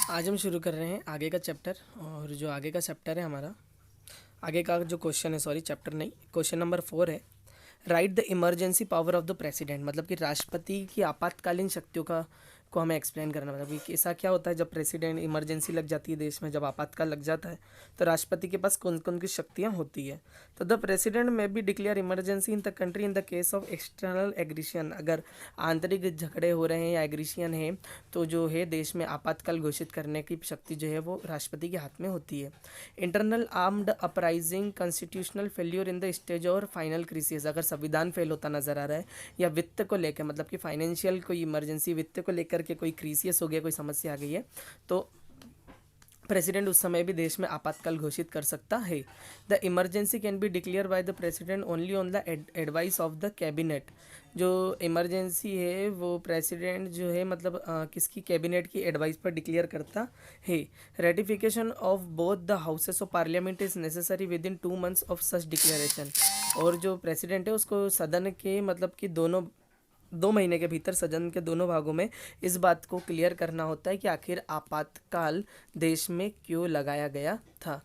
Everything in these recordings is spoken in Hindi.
आज हम शुरू कर रहे हैं आगे का चैप्टर। और जो आगे का चैप्टर है हमारा, आगे का जो क्वेश्चन है, सॉरी चैप्टर नहीं, क्वेश्चन नंबर 4 है। Right the emergency power of the president, मतलब कि राष्ट्रपति की आपातकालीन शक्तियों का को हमें एक्सप्लेन करना, मतलब कि ऐसा क्या होता है जब प्रेसिडेंट, इमरजेंसी लग जाती है देश में, जब आपातकाल लग जाता है तो राष्ट्रपति के पास कौन कौन की शक्तियाँ होती है। तो the president may be declare emergency in the country in the case of external aggression, अगर आंतरिक झगड़े हो रहे हैं या एग्रीशियन है तो जो है देश में आपातकाल घोषित करने की शक्ति जो है वो राष्ट्रपति के हाथ में होती है। Internal armed uprising, constitutional failure in the stage और फाइनल क्रिसिस, अगर संविधान फेल होता नजर आ रहा है या वित्त को लेकर, मतलब कि फाइनेंशियल कोई इमरजेंसी, वित्त को लेकर के कोई क्रिसियस हो गया, कोई समस्या आ गई है, तो प्रेसिडेंट उस समय भी देश में आपातकाल घोषित कर सकता है। The emergency can be declare by the president only on the advice of the cabinet. जो इमरजेंसी है वो प्रेसिडेंट जो है मतलब किसकी, कैबिनेट की एडवाइस पर डिक्लेयर करता है। Ratification of both the houses of parliament is necessary with in 2 months of such declaration. और जो प्रेसिडेंट है उसको सदन के मतलब कि दोनों 2 महीने के भीतर सदन के दोनों भागों में इस बात को क्लियर करना होता है कि आखिर आपातकाल देश में क्यों लगाया गया था।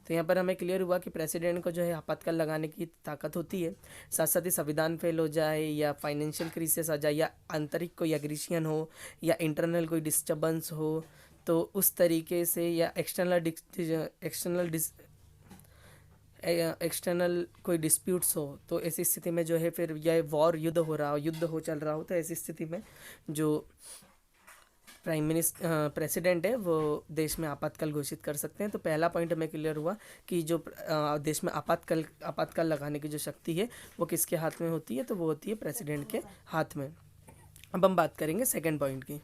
तो यहाँ पर हमें क्लियर हुआ कि प्रेसिडेंट को जो है आपातकाल लगाने की ताकत होती है। साथ साथ ही संविधान फेल हो जाए या फाइनेंशियल क्राइसिस आ जाए या आंतरिक कोई एग्रीशियन हो या इंटरनल कोई डिस्टर्बेंस हो, तो उस तरीके से, या एक्सटर्नल कोई डिस्प्यूट्स हो, तो ऐसी स्थिति में जो है फिर यह वॉर, युद्ध हो चल रहा हो, तो ऐसी स्थिति में जो प्रेसिडेंट है वो देश में आपातकाल घोषित कर सकते हैं। तो पहला पॉइंट हमें क्लियर हुआ कि जो देश में आपातकाल लगाने की जो शक्ति है वो किसके हाथ में होती है, तो वो होती है प्रेसिडेंट के हाथ में। अब हम बात करेंगे सेकेंड पॉइंट की।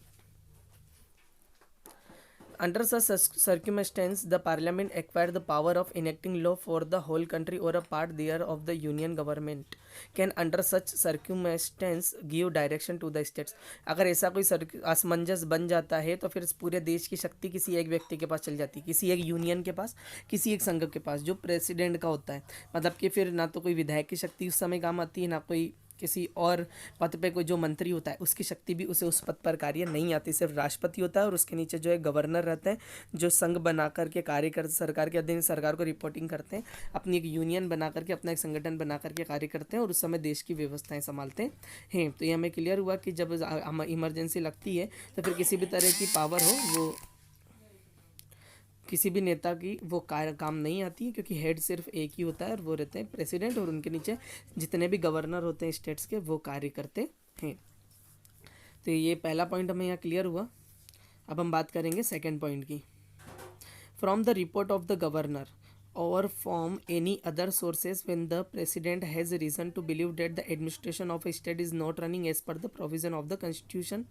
Under such circumstance, the parliament acquired the power of enacting law for the whole country or a part thereof of the union government can under such circumstance give direction to the states। अगर ऐसा कोई असमंजस बन जाता है तो फिर पूरे देश की शक्ति किसी एक व्यक्ति के पास चल जाती है, किसी एक यूनियन के पास, किसी एक संघ के पास, जो प्रेसिडेंट का होता है। मतलब कि फिर ना तो कोई विधायक की शक्ति उस समय काम आती है, ना कोई किसी और पद पे कोई जो मंत्री होता है उसकी शक्ति भी उसे उस पद पर कार्य नहीं आती। सिर्फ राष्ट्रपति होता है और उसके नीचे जो है गवर्नर रहते हैं, जो संघ बना करके कार्य कर, सरकार के अधीन सरकार को रिपोर्टिंग करते हैं, अपनी एक यूनियन बना करके, अपना एक संगठन बना करके कार्य करते हैं और उस समय देश की व्यवस्थाएं संभालते हैं। तो ये हमें क्लियर हुआ कि जब इमरजेंसी लगती है तो फिर किसी भी तरह की पावर हो वो किसी भी नेता की वो काम नहीं आती है, क्योंकि हेड सिर्फ एक ही होता है और वो रहते हैं प्रेसिडेंट, और उनके नीचे जितने भी गवर्नर होते हैं स्टेट्स के वो कार्य करते हैं। तो ये पहला पॉइंट हमें यहाँ क्लियर हुआ। अब हम बात करेंगे सेकेंड पॉइंट की। From the report of the governor और from any other sources when the president has reason to believe that the administration of a state is not running as per the provision of the constitution,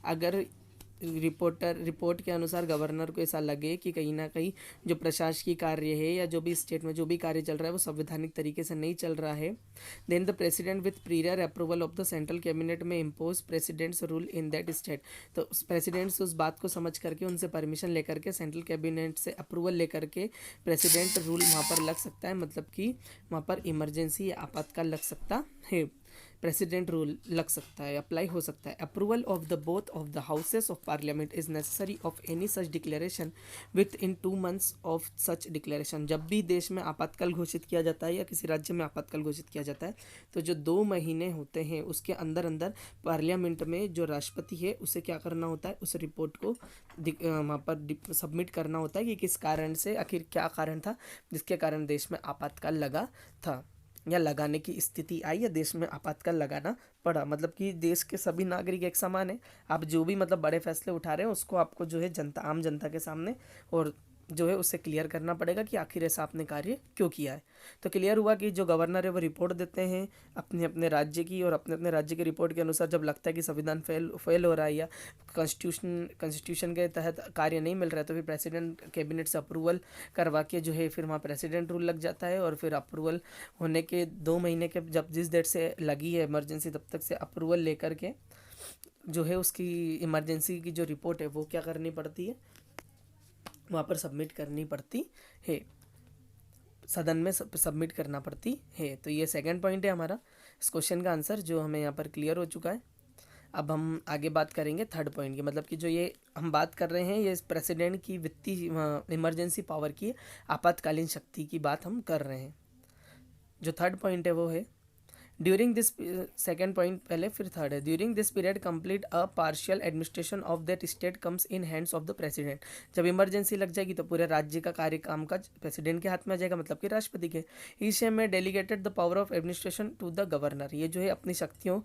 अगर रिपोर्ट के अनुसार गवर्नर को ऐसा लगे कि कहीं ना कहीं जो प्रशासकीय कार्य है या जो भी स्टेट में जो भी कार्य चल रहा है वो संवैधानिक तरीके से नहीं चल रहा है, then the president with prior approval of the central cabinet may impose president's rule in that state. तो प्रेसिडेंट्स उस बात को समझ करके उनसे परमिशन लेकर के सेंट्रल कैबिनेट से अप्रूवल लेकर के प्रेसिडेंट रूल वहाँ पर लग सकता है, मतलब कि वहाँ पर इमरजेंसी या आपातकाल लग सकता है, प्रेसिडेंट रूल लग सकता है, अप्लाई हो सकता है। Approval of the both of the houses of parliament is necessary of any such declaration with in 2 months of such declaration. जब भी देश में आपातकाल घोषित किया जाता है या किसी राज्य में आपातकाल घोषित किया जाता है तो जो 2 महीने होते हैं उसके अंदर अंदर पार्लियामेंट में जो राष्ट्रपति है उसे क्या करना होता है, उस रिपोर्ट को वहाँ पर सबमिट करना होता है कि किस कारण से, आखिर क्या कारण था जिसके कारण देश में आपातकाल लगा था या लगाने की स्थिति आई या देश में आपातकाल लगाना पड़ा। मतलब कि देश के सभी नागरिक एक समान है, आप जो भी मतलब बड़े फैसले उठा रहे हैं उसको आपको जो है जनता, आम जनता के सामने और जो है उससे क्लियर करना पड़ेगा कि आखिर ऐसा आपने कार्य क्यों किया है। तो क्लियर हुआ कि जो गवर्नर है वो रिपोर्ट देते हैं अपने अपने राज्य की, और अपने अपने राज्य की रिपोर्ट के अनुसार जब लगता है कि संविधान फेल हो रहा है या कॉन्स्टिट्यूशन के तहत कार्य नहीं मिल रहा है तो फिर प्रेसिडेंट कैबिनेट से अप्रूवल करवा के जो है फिर वहाँ प्रेसिडेंट रूल लग जाता है, और फिर अप्रूवल होने के 2 महीने के जब जिस डेट से लगी है इमरजेंसी तब तक से अप्रूवल लेकर के जो है उसकी इमरजेंसी की जो रिपोर्ट है वो क्या करनी पड़ती है, वहाँ पर सबमिट करनी पड़ती है, सदन में सबमिट करना पड़ती है। तो ये सेकंड पॉइंट है हमारा इस क्वेश्चन का आंसर जो हमें यहाँ पर क्लियर हो चुका है। अब हम आगे बात करेंगे थर्ड पॉइंट की, मतलब कि जो ये हम बात कर रहे हैं ये प्रेसिडेंट की वित्तीय इमरजेंसी पावर की आपातकालीन शक्ति की बात हम कर रहे हैं। जो थर्ड पॉइंट है वो है ड्यूरिंग दिस, सेकेंड पॉइंट पहले फिर थर्ड है, during this period complete a partial administration of that state comes in hands of the president. जब इमरजेंसी लग जाएगी तो पूरे राज्य का कार्य कामकाज प्रेसिडेंट के हाथ में आ जाएगा, मतलब कि राष्ट्रपति के। इस में delegated the power of administration to the governor, ये जो है अपनी शक्तियों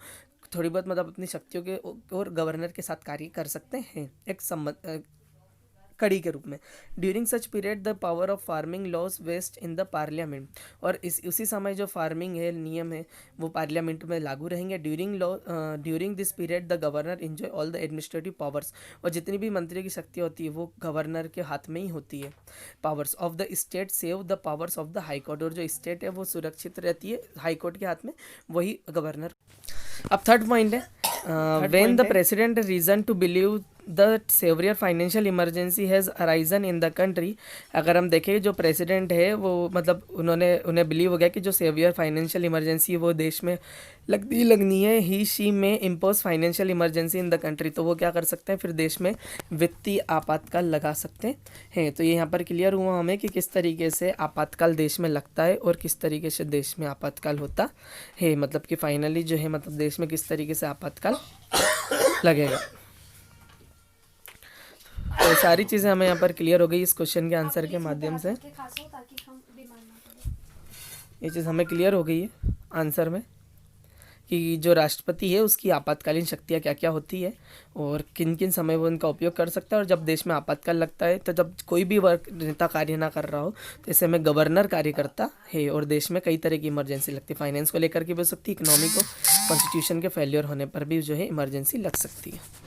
थोड़ी बहुत मतलब अपनी शक्तियों के और गवर्नर के साथ कार्य कर सकते हैं एक कड़ी के रूप में। During such period the power of farming laws vest in the parliament, और उसी समय जो फार्मिंग है नियम है वो पार्लियामेंट में लागू रहेंगे। During this period the governor enjoy all the administrative powers, और जितनी भी मंत्री की शक्ति होती है वो गवर्नर के हाथ में ही होती है। Powers of the state save the powers of the high court, और जो स्टेट है वो सुरक्षित रहती है हाई कोर्ट के हाथ में, वही गवर्नर। अब थर्ड पॉइंट है when the president reason to believe the severe financial emergency has arisen in the country. अगर हम देखें जो प्रेसिडेंट है वो मतलब उन्हें बिलीव हो गया कि जो सेवियर फाइनेंशियल इमरजेंसी है वो देश में लगनी है, ही शी में impose financial emergency in the country, तो वो क्या कर सकते हैं फिर देश में वित्तीय आपातकाल लगा सकते हैं। तो ये यहाँ पर क्लियर हुआ हमें कि किस तरीके से आपातकाल देश में लगता है और किस तरीके से देश में आपातकाल होता है, मतलब कि फाइनली जो है मतलब देश में किस तरीके से आपातकाल लगेगा। तो सारी चीज़ें हमें यहाँ पर क्लियर हो गई इस क्वेश्चन के आंसर के माध्यम से। ये चीज़ हमें क्लियर हो गई है आंसर में कि जो राष्ट्रपति है उसकी आपातकालीन शक्तियाँ क्या क्या होती है और किन किन समय वो उनका उपयोग कर सकता है। और जब देश में आपातकाल लगता है तो जब कोई भी वर्ग नेता कार्य ना कर रहा हो तो ऐसे में गवर्नर कार्य करता है, और देश में कई तरह की इमरजेंसी लगती है, फाइनेंस को लेकर के भी हो सकती है, इकोनॉमी को, कॉन्स्टिट्यूशन के फेलियर होने पर भी जो है इमरजेंसी लग सकती है।